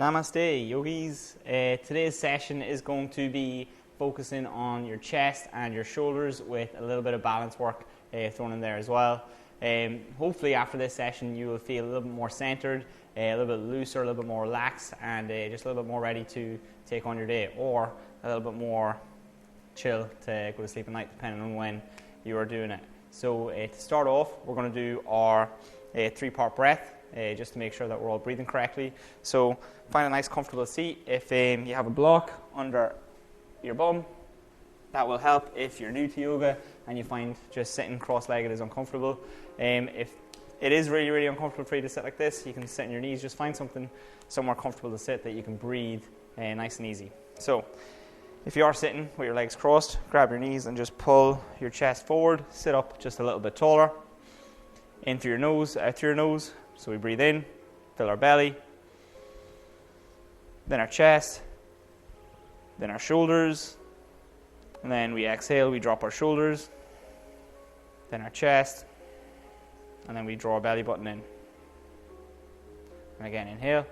Namaste, yogis. Today's session is going to be focusing on your chest and your shoulders with a little bit of balance work thrown in there as well. Hopefully after this session you will feel a little bit more centered, a little bit looser, a little bit more relaxed, and just a little bit more ready to take on your day, or a little bit more chill to go to sleep at night, depending on when you are doing it. So to start off, we're going to do our 3-part breath, just to make sure that we're all breathing correctly. So find a nice comfortable seat. If you have a block under your bum, that will help if you're new to yoga and you find just sitting cross-legged is uncomfortable. If it is really, really uncomfortable for you to sit like this, you can sit on your knees. Just find somewhere comfortable to sit that you can breathe nice and easy. So if you are sitting with your legs crossed, grab your knees and just pull your chest forward. Sit up just a little bit taller. In through your nose, out through your nose. So we breathe in, fill our belly, then our chest, then our shoulders, and then we exhale, we drop our shoulders, then our chest, and then we draw our belly button in. And again, inhale,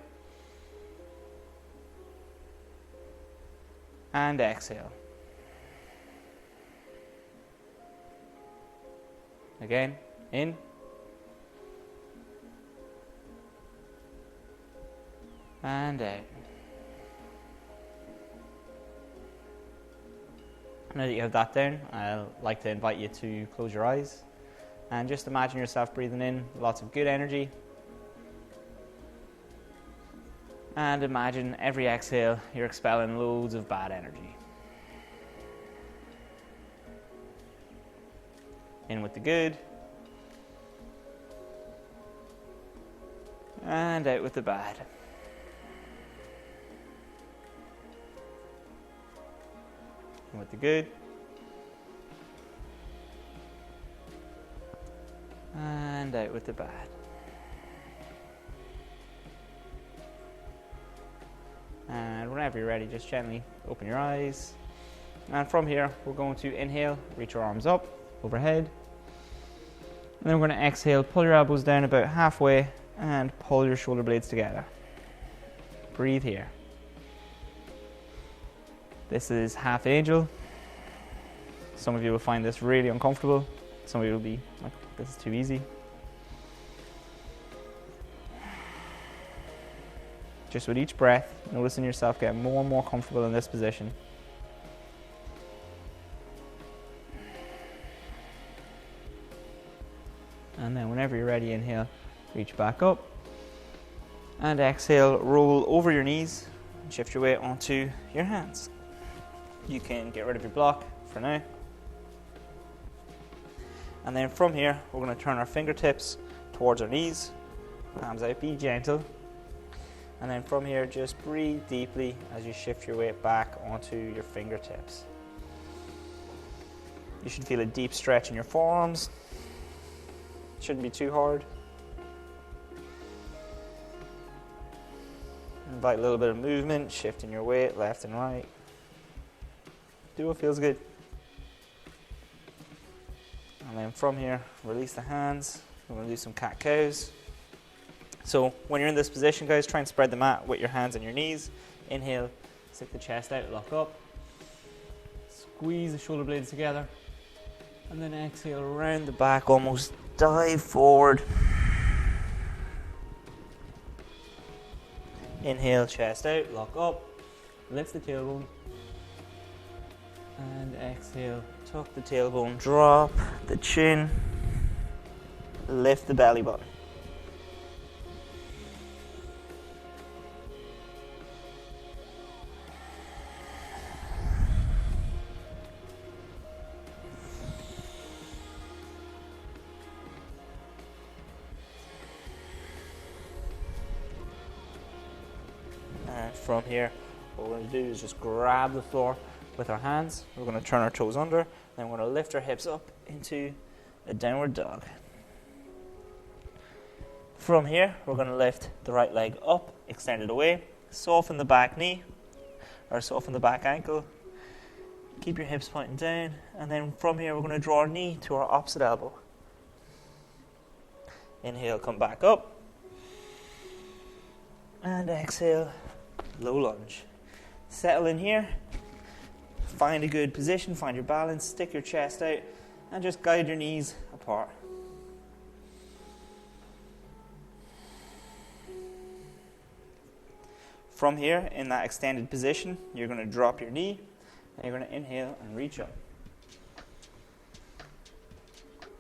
and exhale. Again, in, and out. Now that you have that down, I'd like to invite you to close your eyes and just imagine yourself breathing in lots of good energy, and imagine every exhale you're expelling loads of bad energy. In with the good, and out with the bad. In with the good, and out with the bad. And whenever you're ready, just gently open your eyes. And from here, we're going to inhale, reach your arms up, overhead. And then we're going to exhale, pull your elbows down about halfway, and pull your shoulder blades together. Breathe here. This is half angel. Some of you will find this really uncomfortable. Some of you will be like, this is too easy. Just with each breath, noticing yourself getting more and more comfortable in this position. And then whenever you're ready, inhale, reach back up. And exhale, roll over your knees and shift your weight onto your hands. You can get rid of your block for now. And then from here, we're going to turn our fingertips towards our knees. Palms out, be gentle. And then from here, just breathe deeply as you shift your weight back onto your fingertips. You should feel a deep stretch in your forearms. It shouldn't be too hard. Invite a little bit of movement, shifting your weight left and right. Do what feels good. And then from here, release the hands. We're going to do some cat-cows. So when you're in this position, guys, try and spread the mat with your hands and your knees. Inhale, stick the chest out, lock up. Squeeze the shoulder blades together. And then exhale, around the back, almost dive forward. Inhale, chest out, lock up. Lift the tailbone. And exhale, tuck the tailbone, drop the chin, lift the belly button. And from here, what we're going to do is just grab the floor with our hands. We're going to turn our toes under, then we're going to lift our hips up into a downward dog. From here, we're going to lift the right leg up, extend it away, soften the back knee, or soften the back ankle. Keep your hips pointing down, and then from here, we're going to draw our knee to our opposite elbow. Inhale, come back up. And exhale, low lunge. Settle in here, find a good position, find your balance, stick your chest out, and just guide your knees apart. From here, in that extended position, you're going to drop your knee, and you're going to inhale and reach up.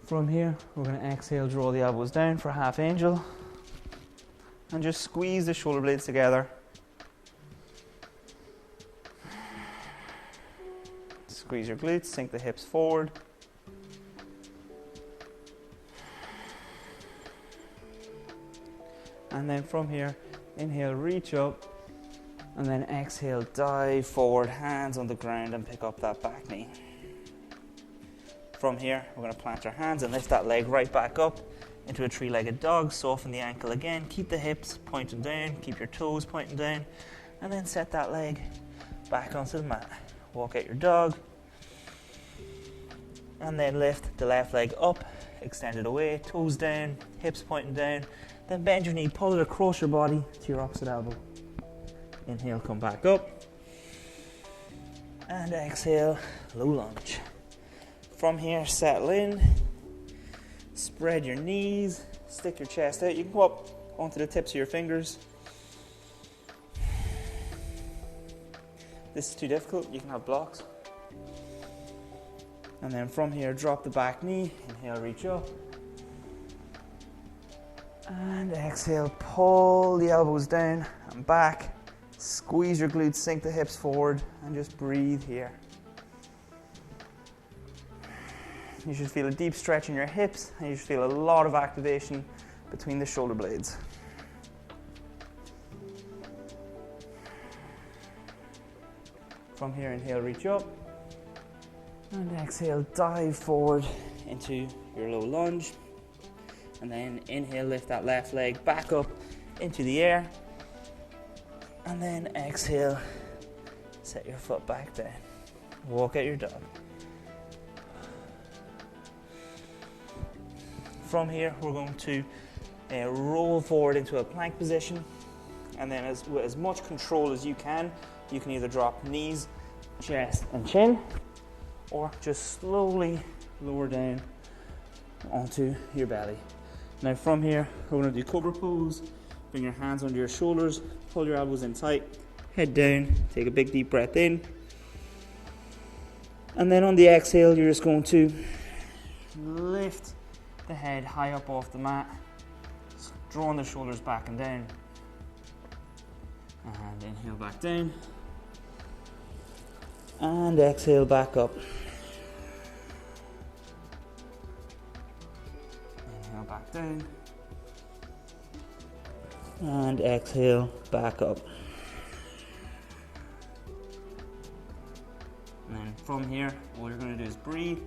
From here, we're going to exhale, draw the elbows down for half angel, and just squeeze the shoulder blades together. Squeeze your glutes, sink the hips forward. And then from here, inhale, reach up. And then exhale, dive forward, hands on the ground, and pick up that back knee. From here, we're going to plant our hands and lift that leg right back up into a three-legged dog. Soften the ankle again. Keep the hips pointing down. Keep your toes pointing down. And then set that leg back onto the mat. Walk out your dog. And then lift the left leg up, extend it away, toes down, hips pointing down. Then bend your knee, pull it across your body to your opposite elbow. Inhale, come back up. And exhale, low lunge. From here, settle in. Spread your knees, stick your chest out. You can go up onto the tips of your fingers. This is too difficult, you can have blocks. And then from here, drop the back knee. Inhale, reach up. And exhale, pull the elbows down and back. Squeeze your glutes, sink the hips forward, and just breathe here. You should feel a deep stretch in your hips, and you should feel a lot of activation between the shoulder blades. From here, inhale, reach up. And exhale, dive forward into your low lunge. And then inhale, lift that left leg back up into the air. And then exhale, set your foot back down. Walk out your dog. From here, we're going to roll forward into a plank position. And then with as much control as you can either drop knees, chest, and chin, or just slowly lower down onto your belly. Now from here, we're going to do cobra pose. Bring your hands under your shoulders, pull your elbows in tight, head down, take a big deep breath in. And then on the exhale, you're just going to lift the head high up off the mat, drawing the shoulders back and down. And inhale back down. And exhale back up. Inhale back down. And exhale back up. And then from here, all you're going to do is breathe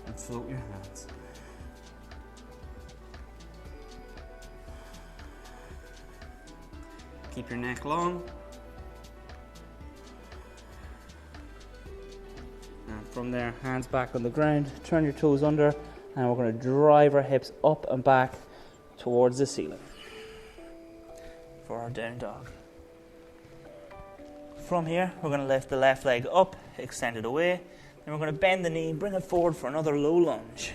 and float your hands. Keep your neck long. And from there, hands back on the ground, turn your toes under, and we're going to drive our hips up and back towards the ceiling for our down dog. From here, we're going to lift the left leg up, extend it away, then we're going to bend the knee, bring it forward for another low lunge.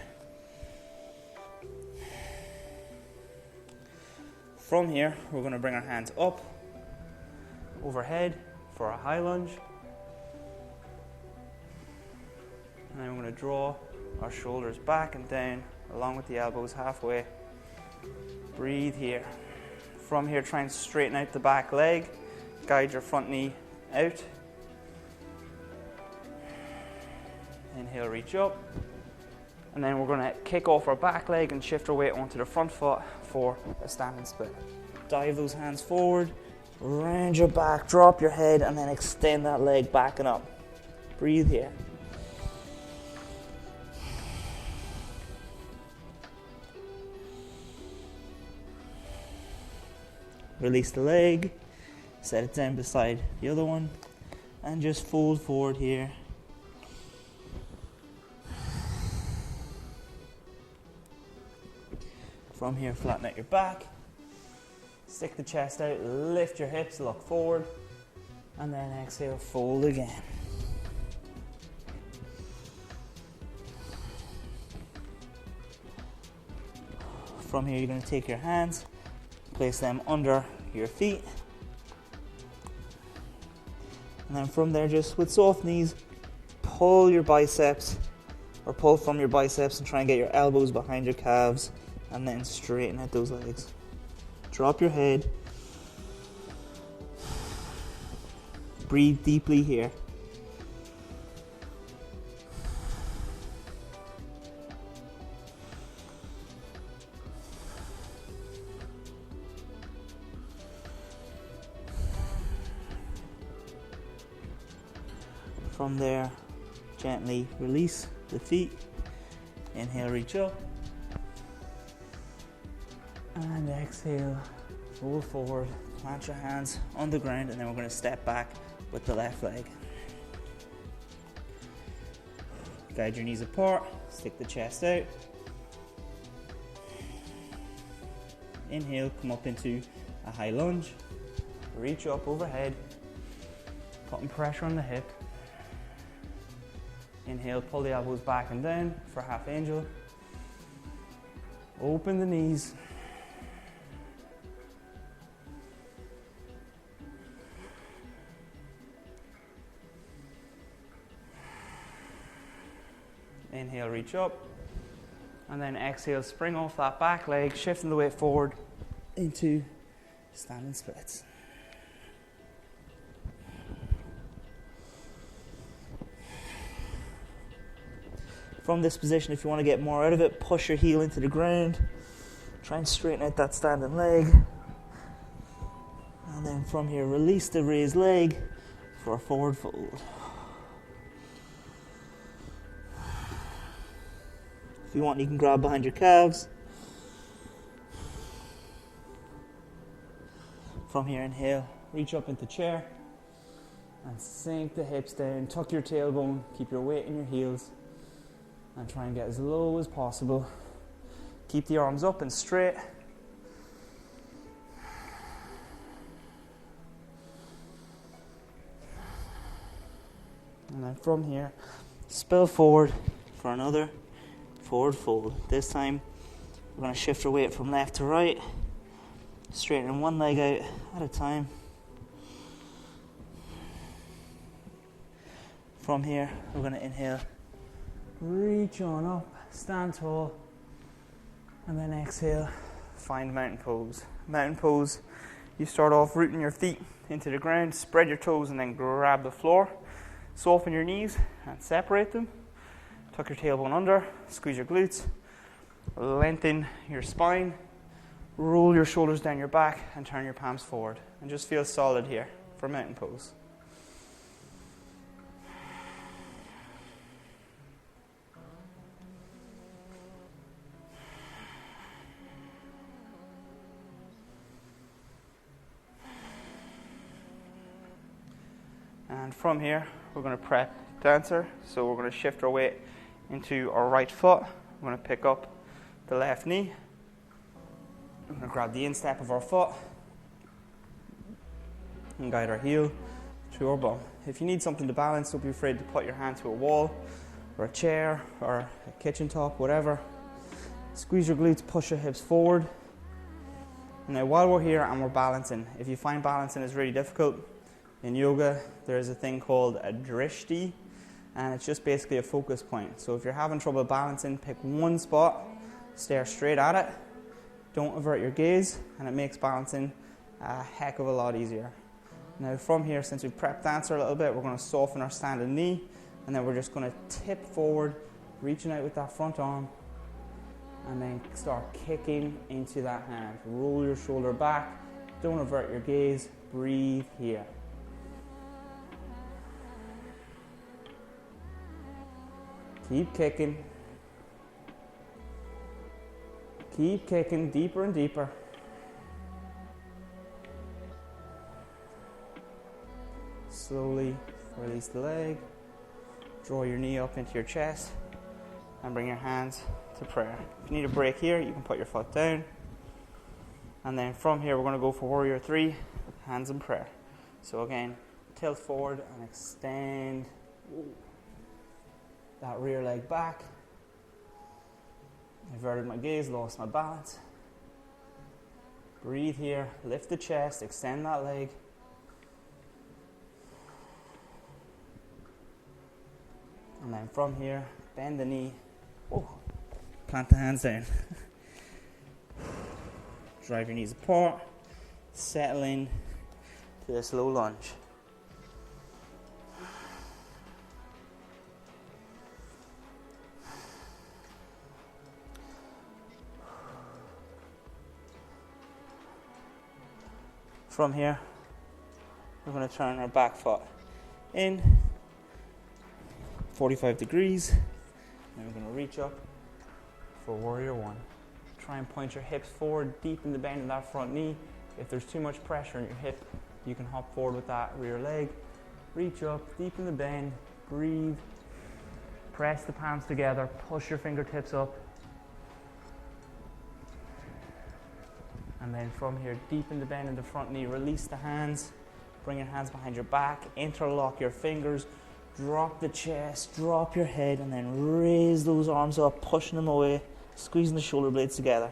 From here, we're going to bring our hands up, overhead for a high lunge. And then we're going to draw our shoulders back and down, along with the elbows halfway. Breathe here. From here, try and straighten out the back leg. Guide your front knee out. Inhale, reach up. And then we're going to kick off our back leg and shift our weight onto the front foot for a standing split. Dive those hands forward, round your back, drop your head, and then extend that leg back and up. Breathe here. Release the leg, set it down beside the other one, and just fold forward here. From here, flatten out your back, stick the chest out, lift your hips, look forward, And then exhale, fold again. From here, you're going to take your hands, place them under your feet. And then from there, just with soft knees, pull your biceps, or pull from your biceps and try and get your elbows behind your calves, and then straighten out those legs. Drop your head. Breathe deeply here. From there, gently release the feet. Inhale, reach up. And exhale, roll forward, plant your hands on the ground, and then we're going to step back with the left leg. Guide your knees apart, stick the chest out. Inhale, come up into a high lunge. Reach up overhead, putting pressure on the hip. Inhale, pull the elbows back and down for half angel. Open the knees. Inhale, reach up. And then exhale, spring off that back leg, shifting the weight forward into standing splits. From this position, if you want to get more out of it, push your heel into the ground. Try and straighten out that standing leg. And then from here, release the raised leg for a forward fold. If you want, you can grab behind your calves. From here, inhale, reach up into chair. And sink the hips down, tuck your tailbone, keep your weight in your heels. And try and get as low as possible. Keep the arms up and straight. And then from here, spill forward for another forward fold. This time, we're going to shift our weight from left to right, straightening one leg out at a time. From here, we're going to inhale. Reach on up, stand tall, and then exhale, find mountain pose. Mountain pose, you start off rooting your feet into the ground, spread your toes and then grab the floor. Soften your knees and separate them. Tuck your tailbone under, squeeze your glutes, lengthen your spine, roll your shoulders down your back and turn your palms forward. And just feel solid here for mountain pose. And from here, we're going to prep dancer. So we're going to shift our weight into our right foot. We're going to pick up the left knee. We're going to grab the instep of our foot and guide our heel to our bum. If you need something to balance, don't be afraid to put your hand to a wall or a chair or a kitchen top, whatever. Squeeze your glutes, push your hips forward. Now while we're here and we're balancing, if you find balancing is really difficult, in yoga, there's a thing called a drishti, and it's just basically a focus point. So if you're having trouble balancing, pick one spot, stare straight at it, don't avert your gaze, and it makes balancing a heck of a lot easier. Now from here, since we've prepped dancer a little bit, we're going to soften our standing knee, and then we're just going to tip forward, reaching out with that front arm, and then start kicking into that hand. Roll your shoulder back, don't avert your gaze, breathe here. Keep kicking. Keep kicking deeper and deeper. Slowly release the leg. Draw your knee up into your chest and bring your hands to prayer. If you need a break here, you can put your foot down. And then from here, we're going to go for warrior 3, hands in prayer. So again, tilt forward and extend that rear leg back. Averted my gaze, lost my balance. Breathe here, lift the chest, extend that leg. And then from here, bend the knee. Oh, plant the hands down. Drive your knees apart. Settle in to this low lunge. From here, we're going to turn our back foot in 45 degrees, and we're going to reach up for warrior one. Try and point your hips forward, deepen the bend in that front knee. If there's too much pressure in your hip, you can hop forward with that rear leg. Reach up, deepen the bend, breathe, press the palms together, push your fingertips up. And then from here, deepen the bend in the front knee, release the hands, bring your hands behind your back, interlock your fingers, drop the chest, drop your head, and then raise those arms up, pushing them away, squeezing the shoulder blades together.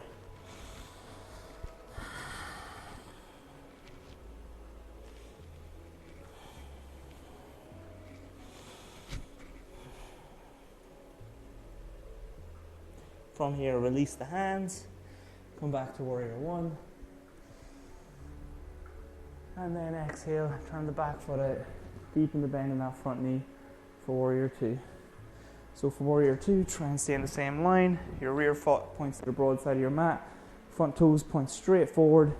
From here, release the hands, come back to warrior one. And then exhale, turn the back foot out, deepen the bend in that front knee for warrior two. So for warrior two, try and stay in the same line. Your rear foot points to the broad side of your mat. Front toes point straight forward.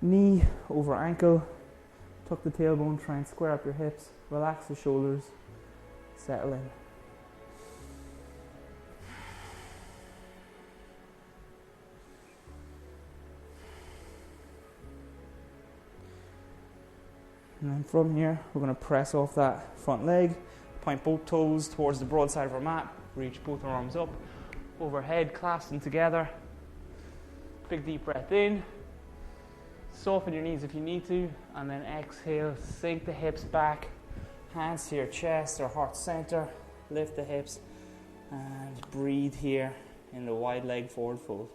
Knee over ankle. Tuck the tailbone, try and square up your hips. Relax the shoulders. Settle in. And then from here, we're going to press off that front leg, point both toes towards the broad side of our mat, reach both arms up, overhead, clasp them together. Big deep breath in, soften your knees if you need to, and then exhale, sink the hips back, hands to your chest or heart center, lift the hips, and breathe here in the wide leg forward fold.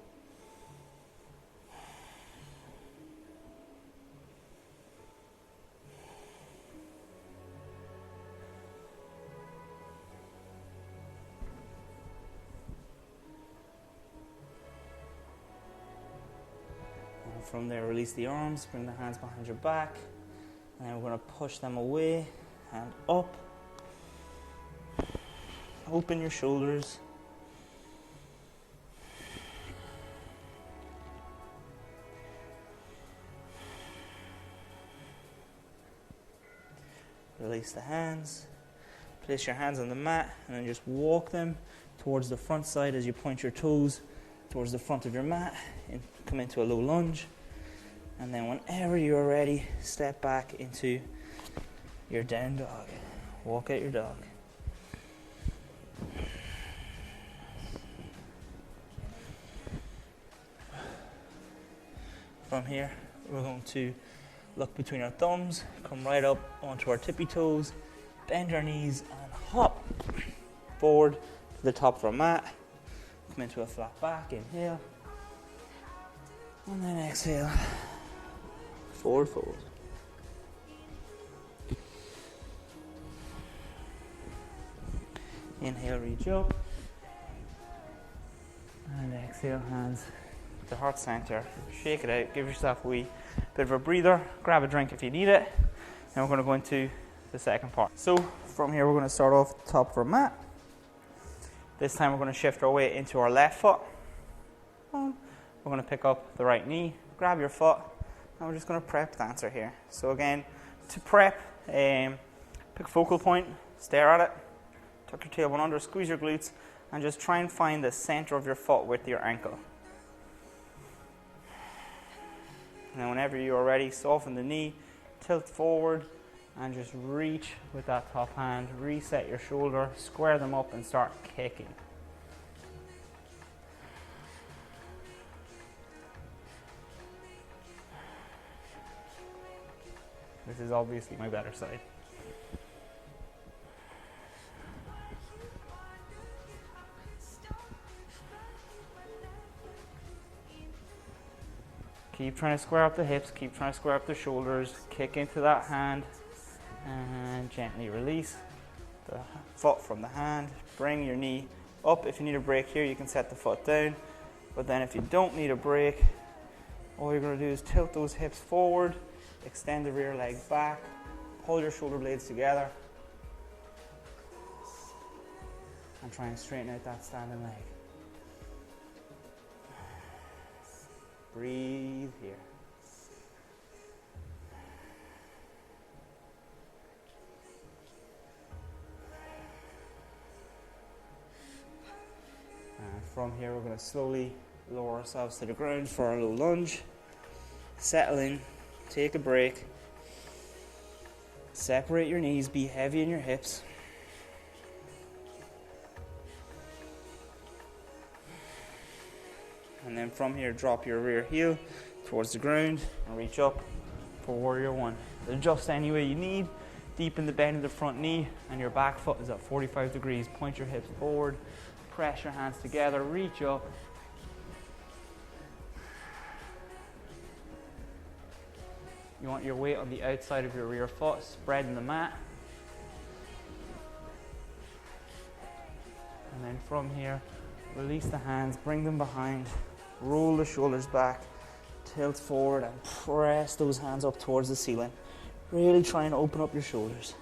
From there, release the arms, bring the hands behind your back, and then we're going to push them away and up. Open your shoulders. Release the hands. Place your hands on the mat and then just walk them towards the front side as you point your toes towards the front of your mat and come into a low lunge. And then whenever you are ready, step back into your down dog. Walk out your dog. From here, we're going to look between our thumbs, come right up onto our tippy toes, bend our knees and hop forward to the top of our mat. Come into a flat back, inhale, and then exhale. Forward fold. Inhale, reach up. And exhale, hands to heart center. Shake it out, give yourself a wee bit of a breather. Grab a drink if you need it. Then we're going to go into the second part. So from here, we're going to start off at the top of our mat. This time we're going to shift our weight into our left foot. We're going to pick up the right knee, grab your foot, and we're just going to prep the answer here. So again, to prep, pick a focal point, stare at it, tuck your tailbone under, squeeze your glutes, and just try and find the center of your foot with your ankle. And then whenever you are ready, soften the knee, tilt forward, and just reach with that top hand, reset your shoulder, square them up, and start kicking. This is obviously my better side. Keep trying to square up the hips, keep trying to square up the shoulders, kick into that hand, and gently release the foot from the hand. Bring your knee up. If you need a break here, you can set the foot down. But then if you don't need a break, all you're going to do is tilt those hips forward, extend the rear leg back, pull your shoulder blades together, and try and straighten out that standing leg. Breathe here. And from here, we're going to slowly lower ourselves to the ground for our low lunge. Settle in, take a break. Separate your knees, be heavy in your hips. And then from here, drop your rear heel towards the ground and reach up for Warrior One. Adjust any way you need. Deepen the bend of the front knee, and your back foot is at 45 degrees. Point your hips forward, press your hands together, reach up. You want your weight on the outside of your rear foot, spreading the mat. And then from here, release the hands, bring them behind. Roll the shoulders back, tilt forward, and press those hands up towards the ceiling. Really try and open up your shoulders.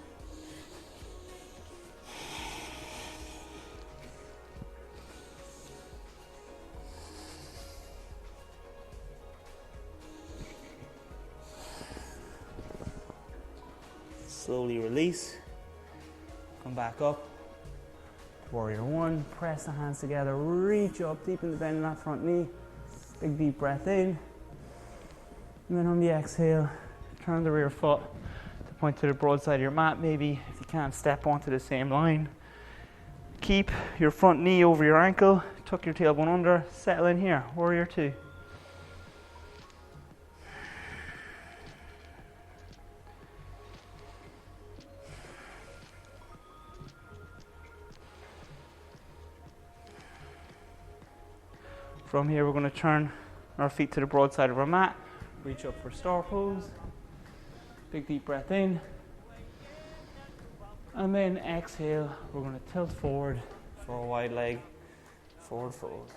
Slowly release. Come back up. Warrior One. Press the hands together, reach up, deepen the bend in that front knee. Big deep breath in, and then on the exhale, turn the rear foot to point to the broad side of your mat. Maybe if you can't, step onto the same line. Keep your front knee over your ankle, tuck your tailbone under, settle in here, Warrior Two. From here, we're going to turn our feet to the broad side of our mat, reach up for star pose, big deep breath in, and then exhale, we're going to tilt forward for a wide leg forward fold.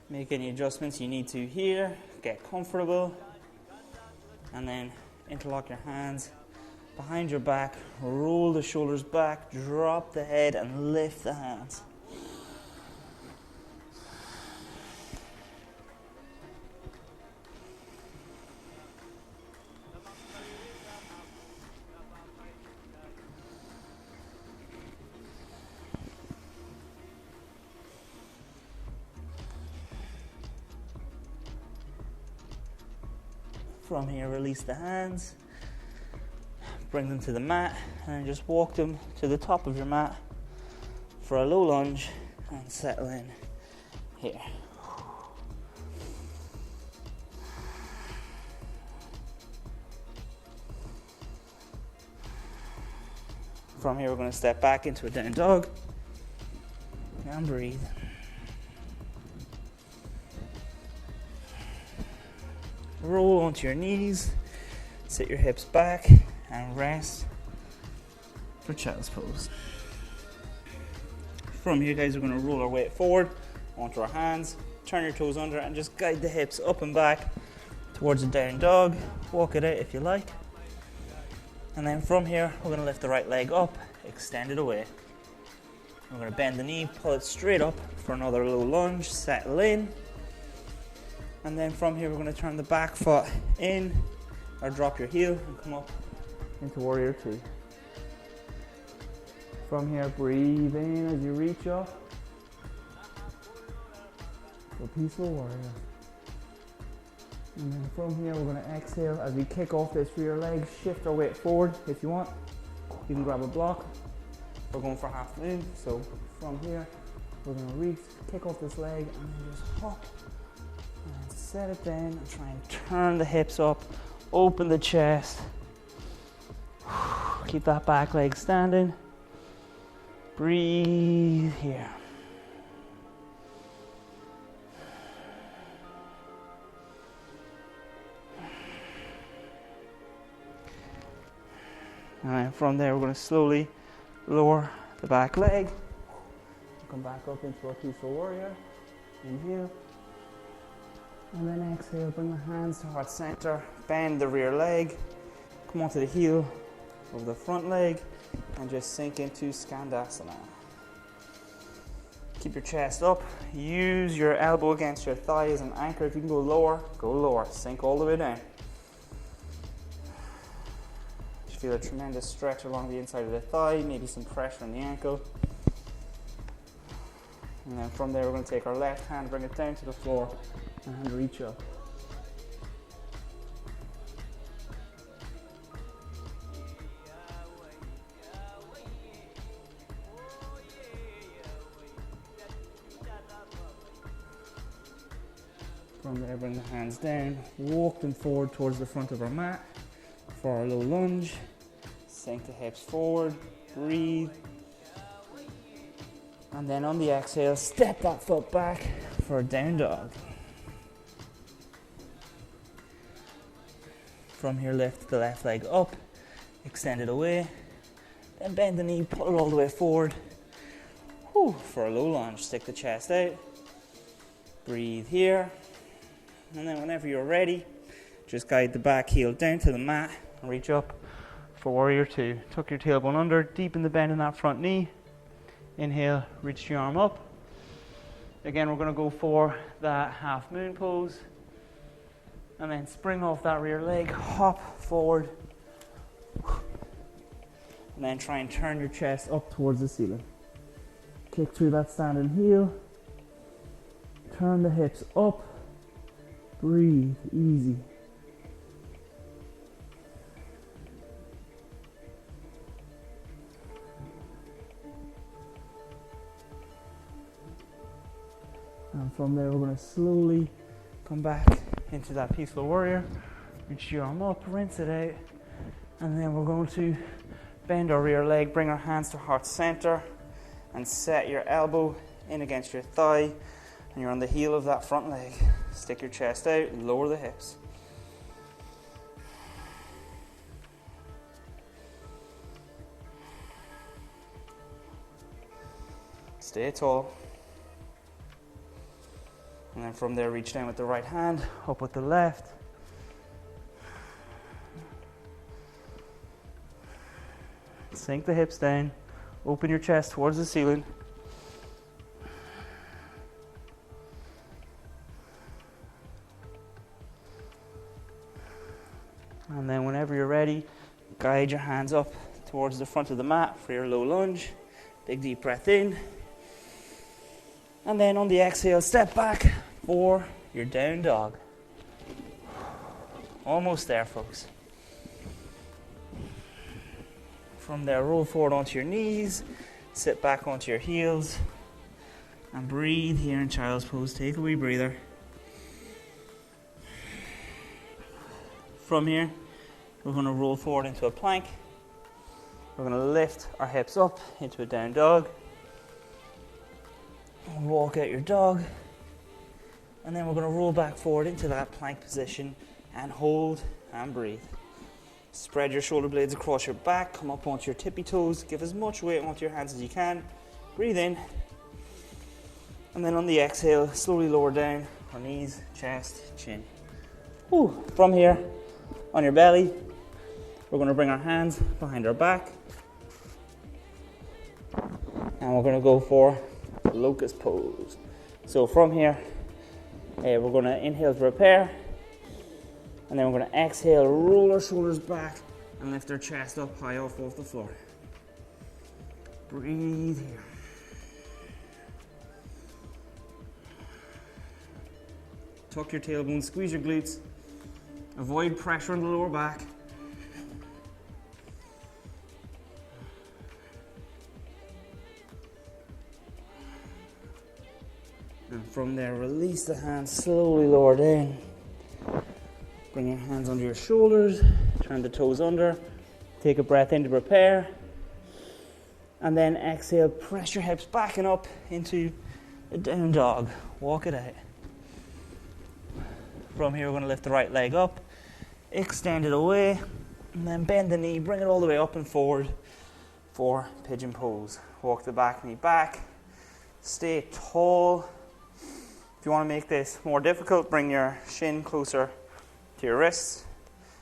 Make any adjustments you need to here, get comfortable, and then interlock your hands behind your back, roll the shoulders back, drop the head, and lift the hands. From here, release the hands, bring them to the mat, and just walk them to the top of your mat for a low lunge and settle in here. From here, we're going to step back into a down dog and breathe. Roll onto your knees, sit your hips back, and rest for child's pose. From here, guys, we're going to roll our weight forward onto our hands, turn your toes under, and just guide the hips up and back towards a down dog. Walk it out if you like. And then from here, we're going to lift the right leg up, extend it away. We're going to bend the knee, pull it straight up for another low lunge, settle in. And then from here, we're going to turn the back foot in, or drop your heel and come up into Warrior Two. From here, breathe in as you reach up for Peaceful Warrior. And then from here, we're going to exhale as we kick off this rear leg, shift our weight forward if you want. You can grab a block. We're going for half moon, so from here, we're going to reach, kick off this leg, and then just hop, and set it down, and try and turn the hips up, open the chest, keep that back leg standing, breathe here. And then from there, we're going to slowly lower the back leg. Come back up into our peaceful warrior. Inhale. And then exhale, bring the hands to heart center. Bend the rear leg. Come onto the heel of the front leg. And just sink into Skandasana. Keep your chest up. Use your elbow against your thigh as an anchor. If you can go lower, go lower. Sink all the way down. Feel a tremendous stretch along the inside of the thigh, maybe some pressure on the ankle. And then from there, we're going to take our left hand, bring it down to the floor, and reach up. From there, bring the hands down, walk them forward towards the front of our mat for our low lunge. Sink the hips forward, breathe. And then on the exhale, step that foot back for a down dog. From here, lift the left leg up, extend it away, then bend the knee, pull it all the way forward. For a low lunge, stick the chest out, breathe here. And then whenever you're ready, just guide the back heel down to the mat and reach up for warrior two. Tuck your tailbone under, deepen the bend in that front knee. Inhale, reach your arm up. Again, we're going to go for that half moon pose. And then spring off that rear leg, hop forward. And then try and turn your chest up towards the ceiling. Kick through that standing heel. Turn the hips up. Breathe, easy. And from there, we're going to slowly come back into that peaceful warrior. Reach your arm up, rinse it out. And then we're going to bend our rear leg, bring our hands to heart center, and set your elbow in against your thigh. And you're on the heel of that front leg. Stick your chest out, lower the hips. Stay tall. And then from there, reach down with the right hand, up with the left. Sink the hips down, open your chest towards the ceiling. And then whenever you're ready, guide your hands up towards the front of the mat for your low lunge. Big deep breath in. And then on the exhale, step back for your down dog. Almost there, folks. From there, roll forward onto your knees, sit back onto your heels, and breathe here in child's pose. Take a wee breather. From here, we're going to roll forward into a plank. We're going to lift our hips up into a down dog. Walk out your dog. And then we're going to roll back forward into that plank position and hold and breathe. Spread your shoulder blades across your back. Come up onto your tippy toes. Give as much weight onto your hands as you can. Breathe in. And then on the exhale, slowly lower down our knees, chest, chin. From here, on your belly, we're going to bring our hands behind our back. And we're going to go for locust pose. So from here, we're going to inhale to prepare. And then we're going to exhale, roll our shoulders back and lift our chest up high off the floor. Breathe here. Tuck your tailbone, squeeze your glutes. Avoid pressure on the lower back. And from there, release the hands, slowly lower down. Bring your hands under your shoulders, turn the toes under, take a breath in to prepare. And then exhale, press your hips back and up into a down dog. Walk it out. From here, we're going to lift the right leg up, extend it away, and then bend the knee, bring it all the way up and forward for pigeon pose. Walk the back knee back, stay tall. If you want to make this more difficult, bring your shin closer to your wrists.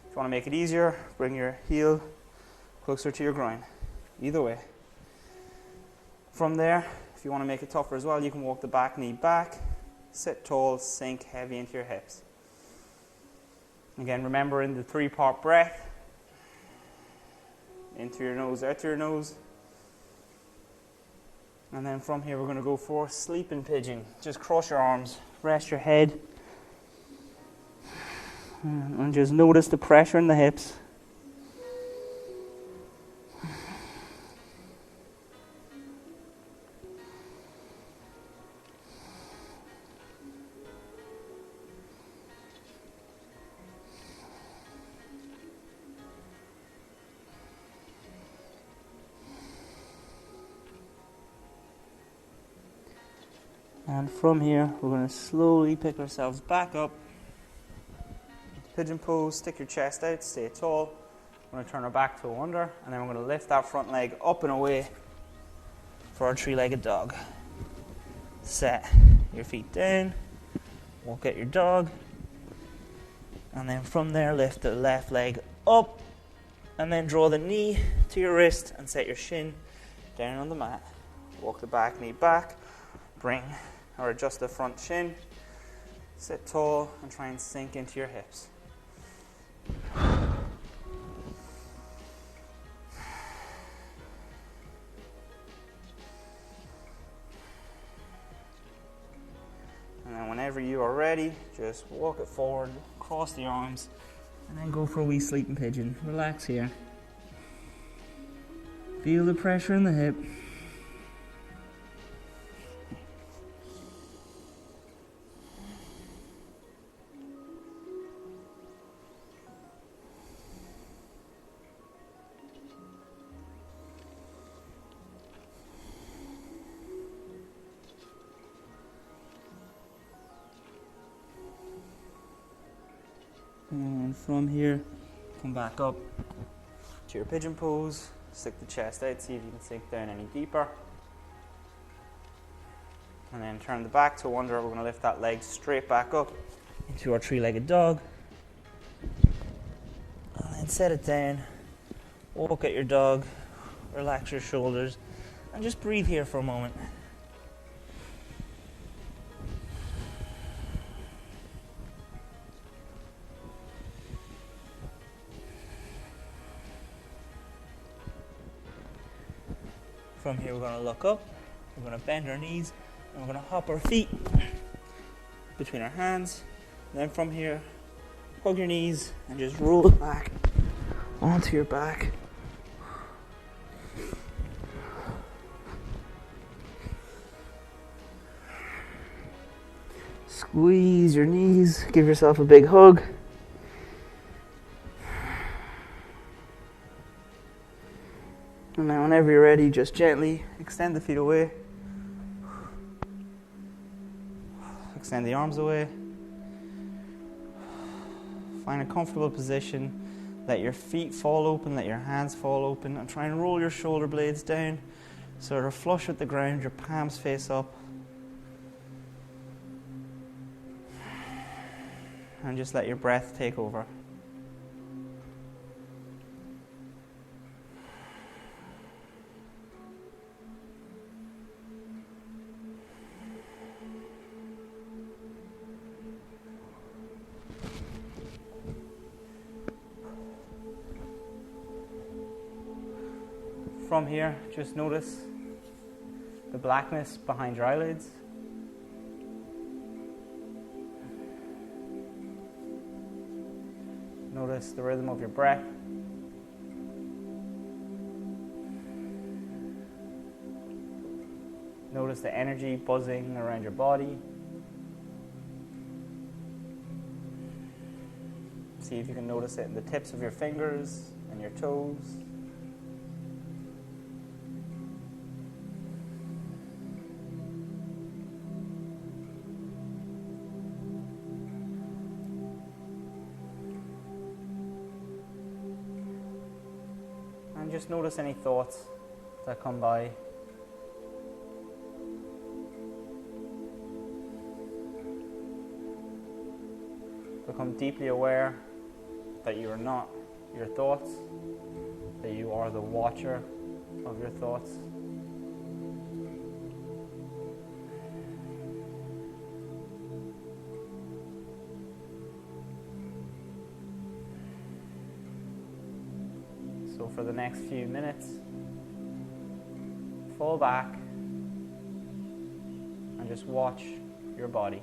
If you want to make it easier, bring your heel closer to your groin. Either way. From there, if you want to make it tougher as well, you can walk the back knee back, sit tall, sink heavy into your hips. Again, remembering the 3-part breath. In through your nose, out through your nose. And then from here, we're going to go for sleeping pigeon. Just cross your arms, rest your head. And just notice the pressure in the hips. And from here, we're going to slowly pick ourselves back up. Pigeon pose, stick your chest out, stay tall. We're going to turn our back toe under, and then we're going to lift that front leg up and away for our 3-legged dog. Set your feet down, walk out your dog, and then from there, lift the left leg up, and then draw the knee to your wrist and set your shin down on the mat. Walk the back knee back, bring or adjust the front shin, sit tall, and try and sink into your hips. And then whenever you are ready, just walk it forward, cross the arms, and then go for a wee sleeping pigeon. Relax here. Feel the pressure in the hip. And from here, come back up to your pigeon pose, stick the chest out, see if you can sink down any deeper. And then turn the back toe under, we're going to lift that leg straight back up into our 3-legged dog. And then set it down, walk at your dog, relax your shoulders, and just breathe here for a moment. From here, we're going to look up, we're going to bend our knees, and we're going to hop our feet between our hands. And then from here, hug your knees and just roll it back onto your back. Squeeze your knees, give yourself a big hug. And now whenever you're ready, just gently extend the feet away. Extend the arms away. Find a comfortable position. Let your feet fall open, let your hands fall open, and try and roll your shoulder blades down so they're flush with the ground, your palms face up. And just let your breath take over. From here, just notice the blackness behind your eyelids. Notice the rhythm of your breath. Notice the energy buzzing around your body. See if you can notice it in the tips of your fingers and your toes. And just notice any thoughts that come by. Become deeply aware that you are not your thoughts, that you are the watcher of your thoughts. So for the next few minutes, fall back and just watch your body.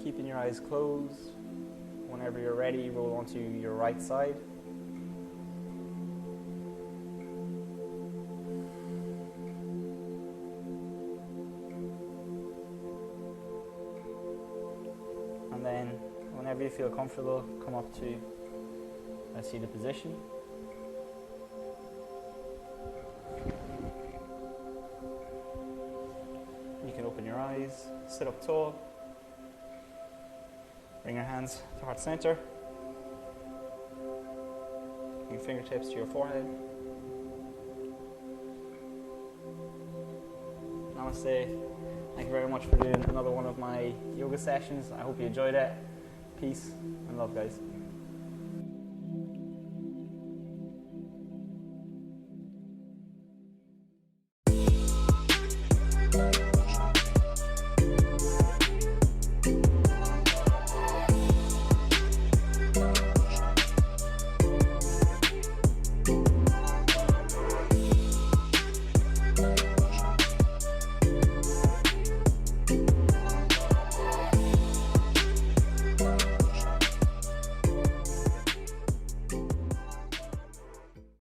Keeping your eyes closed. Whenever you're ready, roll onto your right side. And then, whenever you feel comfortable, come up to a seated position. You can open your eyes, sit up tall. Bring your hands to heart center. Bring fingertips to your forehead. Namaste. Thank you very much for doing another one of my yoga sessions. I hope you enjoyed it. Peace and love, guys.